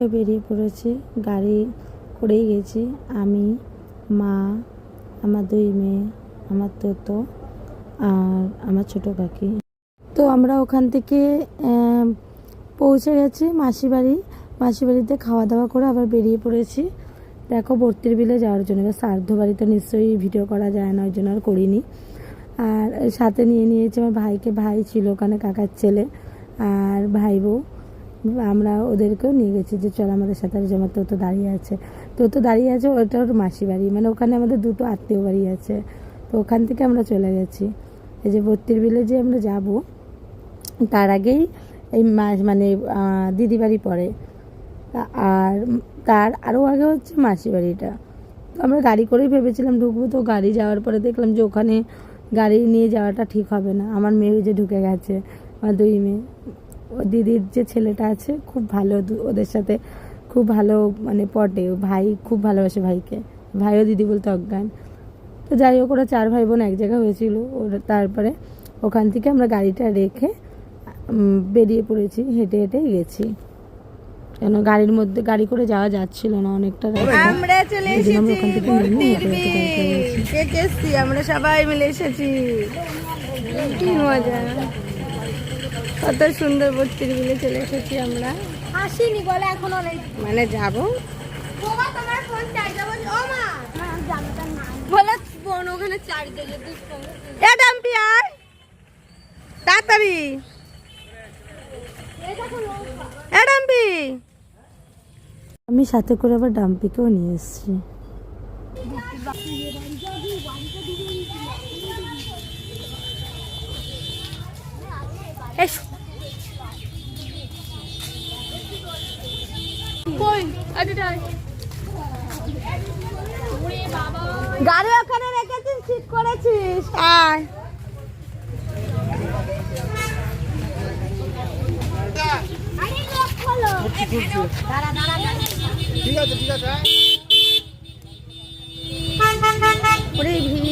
বেরিয়ে পড়েছি, গাড়ি করেই গেছি আমি, মা, আমার দুই মেয়ে, আমার তোতো আর আমার ছোটো কাকি। তো আমরা ওখান থেকে পৌঁছে গেছি মাসিবাড়িতে খাওয়া দাওয়া করে আবার বেরিয়ে পড়েছি। দেখো বর্তির বিলে যাওয়ার জন্য। এবার শ্রাদ্ধ বাড়িতে নিশ্চয়ই ভিডিও করা যায় না, ওই জন্য আর করিনি। আর সাথে নিয়েছি আমার ভাইকে, ভাই ছিল ওখানে, কাকার ছেলে আর ভাই বউ। আমরা ওদেরকেও নিয়ে গেছি যে চল আমাদের সাথে। আর যেমন তো দাঁড়িয়ে আছে, দাঁড়িয়ে আছে, ওটা ওর মাসি বাড়ি, মানে ওখানে আমাদের দুটো আত্মীয় বাড়ি আছে। তো ওখান থেকে আমরা চলে গেছি। এই যে বর্তির বিলে যে আমরা যাব, তার আগেই এই মানে দিদি বাড়ি পড়ে, আর তার আরও আগে হচ্ছে মাসি বাড়িটা। তো আমরা গাড়ি করেই ভেবেছিলাম ঢুকবো, তো গাড়ি যাওয়ার পরে দেখলাম যে ওখানে গাড়ি নিয়ে যাওয়াটা ঠিক হবে না। আমার মেয়ে যে ঢুকে গেছে, আমার দুই মেয়ে। ও দিদির যে ছেলেটা আছে খুব ভালো, ওদের সাথে খুব ভালো মানে পটে। ভাই খুব ভালোবাসে ভাইকে, ভাইও দিদি বলতে অজ্ঞান। তো যাই হোক, ওরা 4 ভাই বোন এক জায়গায় হয়েছিল। ওরা তারপরে ওখান থেকে আমরা গাড়িটা রেখে বেরিয়ে পড়েছি, হেঁটে হেঁটেই গেছি, কেন গাড়ির মধ্যে গাড়ি করে যাওয়া যাচ্ছিল না, অনেকটা। আমরা চলে এসেছি আমরা সবাই মিলে এসেছি। কি মজা, কত সুন্দর বর্তির বিলে চলে এসেছি আমরা। আসিনি বলে এখনো মানে যাবো তোমার ফোন চার্জ দেবো। ও মা বলে ফোন ওখানে চার্জ দেবে। এ ডাম্পি আয় তাড়াতাড়ি, এ ডাম্পি। আমি সাথে করে আবার ডাম্পিকেও নিয়ে এসেছি। গাড়ি ওখানে রেখেছিস, ঠিক করেছিস, আয়। ঠিক আছে ওরে ভিড়